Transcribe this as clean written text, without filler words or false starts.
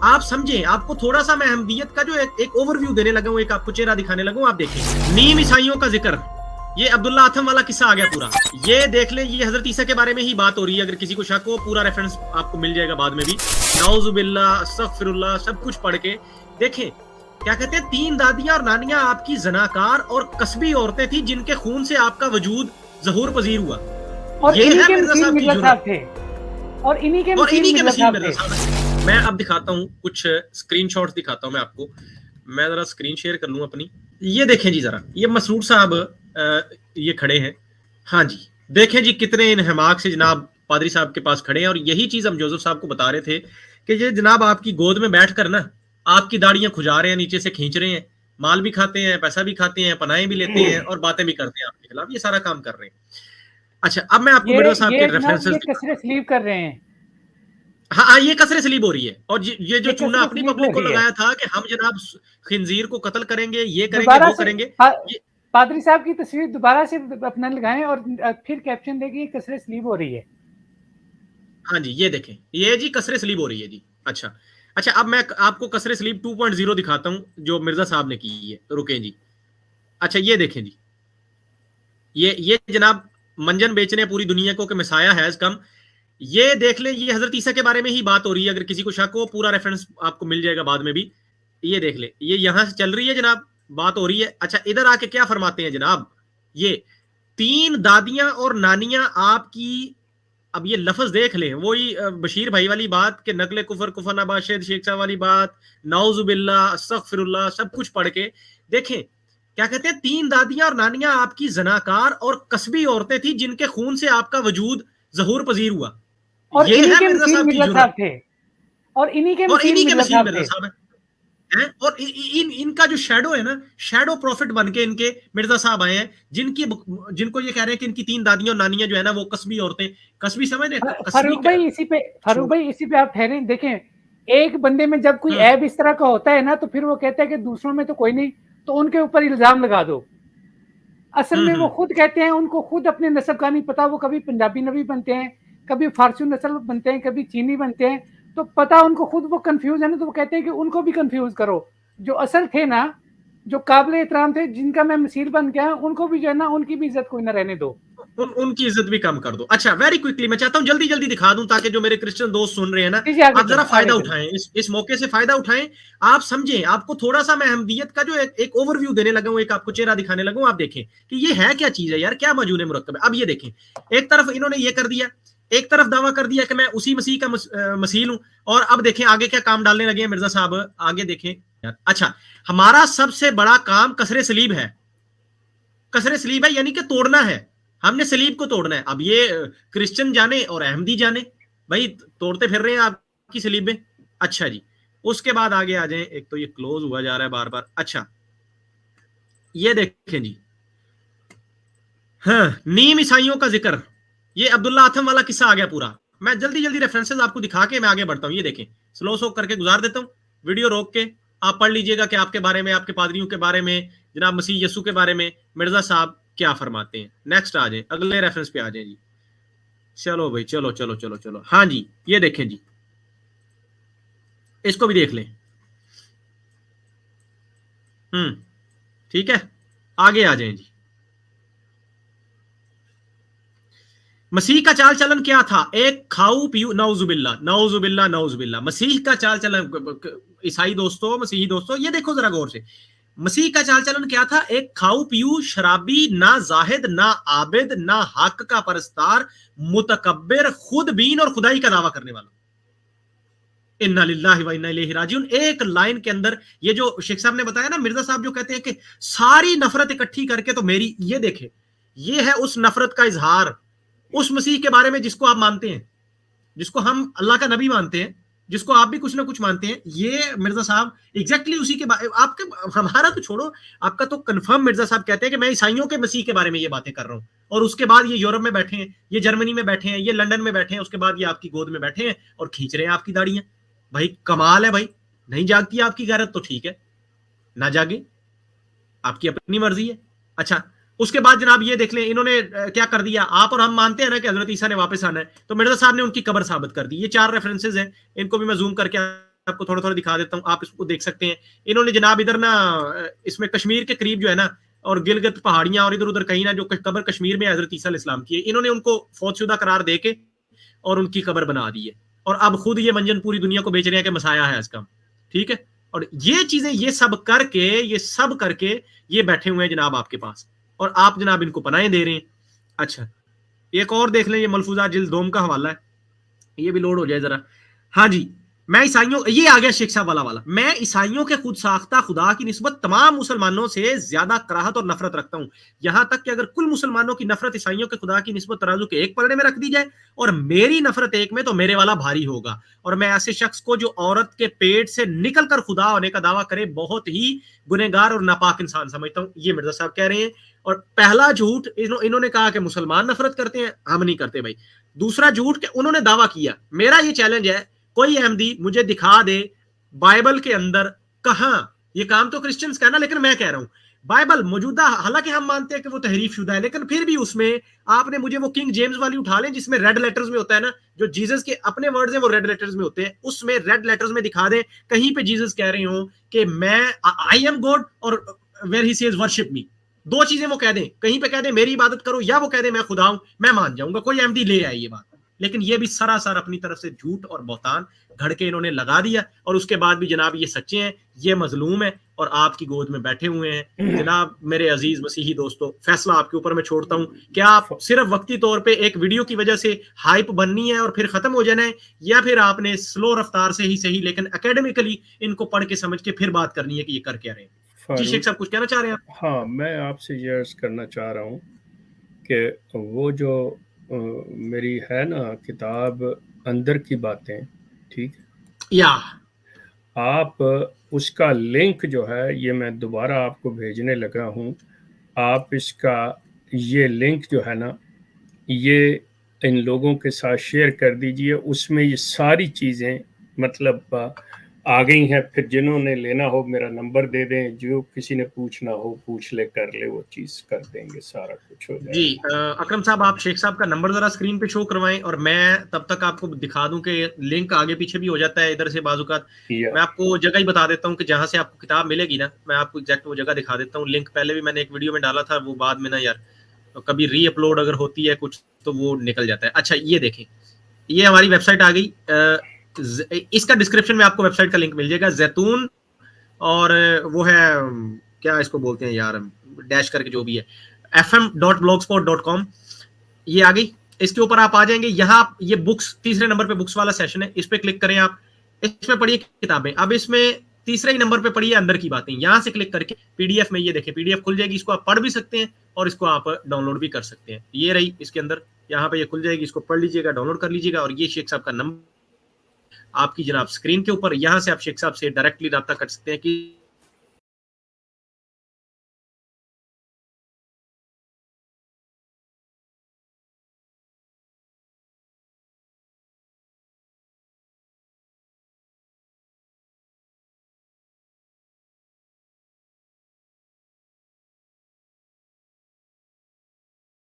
आप समझें, आपको थोड़ा सा मैं अहमदियत का जो एक ओवरव्यू देने लगा हूं, एक आपको चेहरा दिखाने लगा हूं। आप देखें नीम ईसाइयों का जिक्र, ये अब्दुल्ला आथम वाला किस्सा आ गया पूरा। ये देख ले, ये हजरत ईसा के बारे में ही बात हो रही है। अगर किसी को शक हो, पूरा रेफरेंस आपको मिल जाएगा बाद में भी। नाउजुबिल्लाह, अस्तगफिरुल्लाह, सब कुछ पढ़ के देखें। क्या कहते हैं, 3 दादियां और नानियां आपकी जनाकार और कस्बी औरतें थी जिनके खून से आपका वजूद ज़हूर पजीर हुआ। और ये इन्हीं है के मिर्जा मसीह साहब की मिर्जा जुर्रत। साहब थे, और इन्हीं के मसीह मिर्जा मिर्जा साहब थे। साहब। मैं अब दिखाता हूँ कुछ स्क्रीनशॉट्स दिखाता हूँ मैं आपको। मैं जरा स्क्रीन शेयर कर लूँ अपनी। ये देखें जी जरा, ये मसरूर साहब ये खड़े हैं। हाँ जी, देखें जी कितने इन हमाक से जनाब पादरी साहब के पास खड़े हैं। और यही चीज हम जोसेफ साहब को बता रहे थे कि ये जनाब आपकी गोद में बैठकर ना आपकी दाढ़ियां खुजा रहे हैं, नीचे से खींच रहे हैं, माल भी खाते हैं, पैसा भी खाते हैं, पनाहें भी लेते हैं और बातें भी करते हैं आपके खिलाफ। ये सारा काम कर रहे हैं। अच्छा, अब मैं आपको मिर्जा साहब के जनाब रेफरेंसेस ये कसरे स्लीव कर रहे हैं। हाँ, ये कसरे सलीब हो रही है। और ये जो चूना कसरे अपनी स्लीव हो पब्लिक को रही है। लगाया था कि हम जनाब खिंजीर को कत्ल करेंगे, ये करेंगे, दोबारा वो से करेंगे। ये पादरी साहब की तस्वीर दोबारा से अपना लगाएं और फिर कैप्शन देगी कसरे स्लीव हो रही है। हाँ जी, ये देखें, ये जी कसरे सलीब हो रही है जी। अच्छा अच्छा, अब मैं आपको कसरे सलीब 2.0 दिखाता हूं जो मिर्जा साहब ने की है। रुकें जी। अच्छा, ये देखें जी, ये जनाब मंजन बेचने पूरी दुनिया को कि मसाया हैज कम। ये देख ले, ये हजरत ईसा के बारे में ही बात हो रही है। अगर किसी को शक हो, पूरा रेफरेंस आपको मिल जाएगा बाद में भी। ये देख ले, ये यहां से चल रही है जनाब, बात हो रही है। अच्छा, इधर आके क्या फरमाते हैं जनाब, ये 3 दादियां और नानियां आपकी। अब ये लफ्ज देख लें, वही बशीर भाई वाली बात कि नकले कुफर कुफर नबाशद शेख साहब वाली बात, नाउजुबिल्लाह, अस्तगफिरुल्लाह, सब कुछ पढ़ के देखें। क्या कहते हैं, 3 दादियां और नानियां आपकी जनाकार और कस्बी औरतें थी जिनके खून से आपका वजूद ज़हूर पजीर हुआ। और ये इन्हीं है के मिर्जा मसीह साहब की मिर्जा साहब जुर्रत। थे, और इन्हीं के और इन्हीं के मिर्जा मसीह साहब मिर्जा थे। साहब हैं। और इनका जो शैडो है ना, शैडो प्रॉफिट बन के इनके मिर्जा साहब आए हैं, जिनको ये कह रहे हैं कि इनकी 3 दादियां और नानियां जो है ना वो कस्बी औरतें। कस्बी समझ रहे, कस्बी फारूक भाई इसी पे आप ठहरे। देखें, एक बंदे में जब कोई ऐब इस तरह का होता है ना, तो फिर वो कहता है कि दूसरों में तो कोई नहीं, तो उनके ऊपर इल्जाम लगा दो। असल में वो खुद कहते हैं, उनको खुद अपने नस्ब का नहीं पता। वो कभी पंजाबी नबी बनते हैं, कभी फारसी नस्ल बनते हैं, कभी चीनी बनते हैं, तो पता उनको खुद, वो कंफ्यूज है ना, तो वो कहते हैं कि उनको भी कंफ्यूज करो। जो असल थे ना, जो काबिल एहतराम थे, जिनका मैं मसील बन गया, उनको भी जो है ना, उनकी भी इज्जत कोई ना रहने दो। उनकी इज्जत भी कम कर दो। अच्छा, वेरी क्विकली मैं चाहता हूं जल्दी जल्दी दिखा दूं ताकि जो मेरे क्रिश्चियन दोस्त सुन रहे हैं ना, आप जरा फायदा उठाएं, इस मौके से फायदा उठाएं। आप समझें, आपको थोड़ा सा मैं अहमदियत का जो एक ओवरव्यू देने लगा हूं, एक आपको चेहरा दिखाने लगा हूं। आप देखें कि ये है क्या चीज है यार, क्या मौजूद है मुरक्कब है। अब ये देखें, एक तरफ इन्होंने ये कर दिया, एक तरफ दावा कर दिया कि मैं उसी मसीह का मसील हूं, और अब देखें आगे क्या काम डालने लगे हैं मिर्जा साहब। आगे देखें। अच्छा, हमारा सबसे बड़ा काम कसरे सलीब है। कसरे सलीब है यानी कि तोड़ना है, हमने सलीब को तोड़ना है। अब ये क्रिश्चियन जाने और अहमदी जाने, भाई तोड़ते फिर रहे हैं आपकी सलीबें। अच्छा जी, उसके बाद आगे आ जाएं। एक तो ये क्लोज हुआ जा रहा है बार बार। अच्छा, ये देखें जी, हाँ, नीम ईसाइयों का जिक्र, ये अब्दुल्ला आथम वाला किस्सा आ गया पूरा। मैं जल्दी जल्दी रेफरेंसेस आपको दिखा के मैं आगे बढ़ता हूं। ये देखें, स्लो सो करके गुजार देता हूं, वीडियो रोक के आप पढ़ लीजिएगा कि आपके बारे में, आपके पादरियों के बारे में, जनाब मसीह यसू के बारे में मिर्जा साहब क्या फरमाते हैं। नेक्स्ट आ जाए, अगले रेफरेंस पे आ जाए जी। चलो भाई, चलो चलो चलो चलो। हाँ जी, ये देखें जी, इसको भी देख लें। ठीक है, आगे आ जाए जी। मसीह का चाल चलन क्या था? एक खाऊ पीऊ, नौजुबिल्ला नौजुबिल्ला नौजुबिल्ला। मसीह का चाल चलन, ईसाई दोस्तों, मसीही दोस्तों, ये देखो जरा गौर से, मसीह का चाल चलन क्या था? एक खाऊ पीऊ, शराबी, ना जाहिद, ना आबिद, ना हक का परस्तार, मुतकब्बिर, खुद बीन और खुदाई का दावा करने वाला। इन्ना लिल्लाहि व इन्ना इलैहि राजिऊन। एक लाइन के अंदर ये जो शेख साहब ने बताया ना, मिर्जा साहब जो कहते हैं कि सारी नफरत इकट्ठी करके तो मेरी, ये देखे, ये है उस नफरत का इजहार उस मसीह के बारे में जिसको आप मानते हैं, जिसको हम अल्लाह का नबी मानते हैं, जिसको आप भी कुछ ना कुछ मानते हैं। ये मिर्जा साहब एग्जैक्टली उसी के बारे, आपके, हमारा तो छोड़ो, आपका तो कंफर्म मिर्जा साहब कहते हैं कि मैं ईसाइयों के मसीह के बारे में ये बातें कर रहा हूं। और उसके बाद ये यूरोप में बैठे हैं, ये जर्मनी में बैठे हैं, ये लंदन में बैठे हैं, उसके बाद ये आपकी गोद में बैठे हैं और खींच रहे हैं आपकी दाढ़ियां। भाई कमाल है भाई। नहीं जागती आपकी गैरत तो ठीक है, ना जागे, आपकी अपनी मर्जी है। अच्छा, उसके बाद जनाब ये देख लें, इन्होंने क्या कर दिया। आप और हम मानते हैं ना कि हजरत ईसा ने वापस आना है, तो मिर्जा साहब ने उनकी कब्र साबित कर दी। ये 4 रेफरेंसेस हैं, इनको भी मैं जूम करके आपको थोड़ा थोड़ा दिखा देता हूँ, आप इसको देख सकते हैं। इन्होंने जनाब इधर ना इसमें कश्मीर के करीब जो है ना, और गिलगित पहाड़ियां और इधर उधर कहीं ना, जो कब्र कश्मीर में हजरत ईसा अलैहिस्सलाम की है, इन्होंने उनको फौतशुदा करार देके और उनकी कब्र बना दी है, और अब खुद ये मंजन पूरी दुनिया को बेच रहे हैं कि मसाया है इसका, ठीक है। और ये चीजें ये सब करके ये बैठे हुए हैं जनाब आपके पास, और आप जनाब इनको पनाहें दे रहे हैं। अच्छा, एक और देख लें, ये मलफूजा जिल्द दोम का हवाला है, ये भी लोड हो जाए जरा। हाँ जी, मैं ईसाइयों, ये आ गया शेख साहब वाला, मैं ईसाइयों के खुद साख्ता खुदा की निस्बत तमाम मुसलमानों से ज्यादा कराहत और नफरत रखता हूं, यहां तक कि अगर कुल मुसलमानों की नफरत ईसाइयों के खुदा की निस्बत तराजू के एक पलड़े में रख दी जाए और मेरी नफरत एक में, तो मेरे वाला भारी होगा। और मैं ऐसे शख्स को जो औरत के पेट से निकलकर खुदा होने का दावा करे बहुत ही गुनहगार और नापाक इंसान समझता हूं, ये मिर्जा साहब कह रहे हैं। और पहला झूठ इन्होंने कहा कि मुसलमान नफरत करते हैं, हम नहीं करते भाई। दूसरा झूठ कि उन्होंने दावा किया, मेरा ये चैलेंज है, कोई अहमदी मुझे दिखा दे बाइबल के अंदर कहां, ये काम तो क्रिश्चियंस का है ना, लेकिन मैं कह रहा हूं बाइबल मौजूदा, हालांकि हम मानते हैं कि वो तहरीफ शुदा है, लेकिन फिर भी उसमें आपने मुझे वो किंग जेम्स वाली उठा लें जिसमें रेड लेटर्स में होता है ना, जो जीसस के अपने वर्ड्स हैं वो रेड लेटर्स में होते हैं, उसमें रेड लेटर्स में दिखा दें कहीं पे जीसस कह रहे हो कि मैं आई एम गॉड, और where he says worship me, दो चीजें वो कह दें, कहीं पे कह दें मेरी इबादत करो, या वो कह दें मैं खुदा हूं, मैं मान जाऊंगा, कोई अहमदी ले आए ये बात। लेकिन ये भी सरासर अपनी तरफ से झूठ और बहतान घड़ के इन्होंने लगा दिया, और उसके बाद भी जनाब ये सच्चे हैं, ये मजलूम है और आपकी गोद में बैठे हुए हैं। जनाब मेरे अजीज मसीही दोस्तों, फैसला आपके ऊपर मैं छोड़ता हूं, क्या आप सिर्फ वक्ती तौर पे एक वीडियो की वजह से हाइप बननी है और फिर खत्म हो जाना है, या फिर आपने स्लो रफ्तार से ही सही लेकिन एकेडमिकली इनको पढ़ के समझ के फिर बात करनी है कि ये कर क्या रहे हैं। जी शेख साहब, कुछ कहना चाह रहे हैं आप? हाँ, मैं आपसे ये अर्ज करना चाह रहा हूँ कि वो जो मेरी है ना किताब अंदर की बातें, ठीक, या आप उसका लिंक जो है ये मैं दोबारा आपको भेजने लगा हूँ, आप इसका ये लिंक जो है ना ये इन लोगों के साथ शेयर कर दीजिए, उसमें ये सारी चीज़ें मतलब आ गई हैं। फिर जिन्होंने लेना हो मेरा नंबर दे दें, जो किसी ने पूछना हो पूछ ले, कर ले, वो चीज़ कर देंगे, सारा कुछ हो जाएगा। जी अकरम साहब, आप शेख साहब का नंबर जरा स्क्रीन पे शो करवाएं, और मैं तब तक आपको दिखा दूं कि लिंक आगे पीछे भी हो जाता है इधर से बाजुकात। मैं आपको जगह ही बता देता हूं कि जहां से आपको किताब मिलेगी ना, मैं आपको एग्जैक्ट वो जगह दिखा देता हूं। लिंक पहले भी मैंने एक वीडियो में डाला था, वो बाद में ना यार तो कभी री अपलोड अगर होती है कुछ तो वो निकल जाता है। अच्छा, ये देखें, ये हमारी वेबसाइट आ गई, इसका डिस्क्रिप्शन में आपको वेबसाइट का लिंक मिल जाएगा, जैतून, और वो है क्या इसको बोलते हैं यार, डैश करके जो भी है, fm.blogspot.com, ये आ गई। इसके ऊपर आप आ जाएंगे, यहाँ ये बुक्स, तीसरे नंबर पे बुक्स वाला सेशन है, इस पे क्लिक करें आप, इसमें पढ़िए किताबें। अब इसमें तीसरे ही नंबर पे पढ़िए अंदर की बातें, यहां से क्लिक करके पीडीएफ में ये देखिए पीडीएफ खुल जाएगी, इसको आप पढ़ भी सकते हैं और इसको आप डाउनलोड भी कर सकते हैं। ये रही इसके अंदर, यहाँ पे ये खुल जाएगी, इसको पढ़ लीजिएगा, डाउनलोड कर लीजिएगा। और ये शेख साहब का नंबर आपकी जनाब स्क्रीन के ऊपर, यहां से आप शेख साहब से डायरेक्टली रब्ता कर सकते हैं कि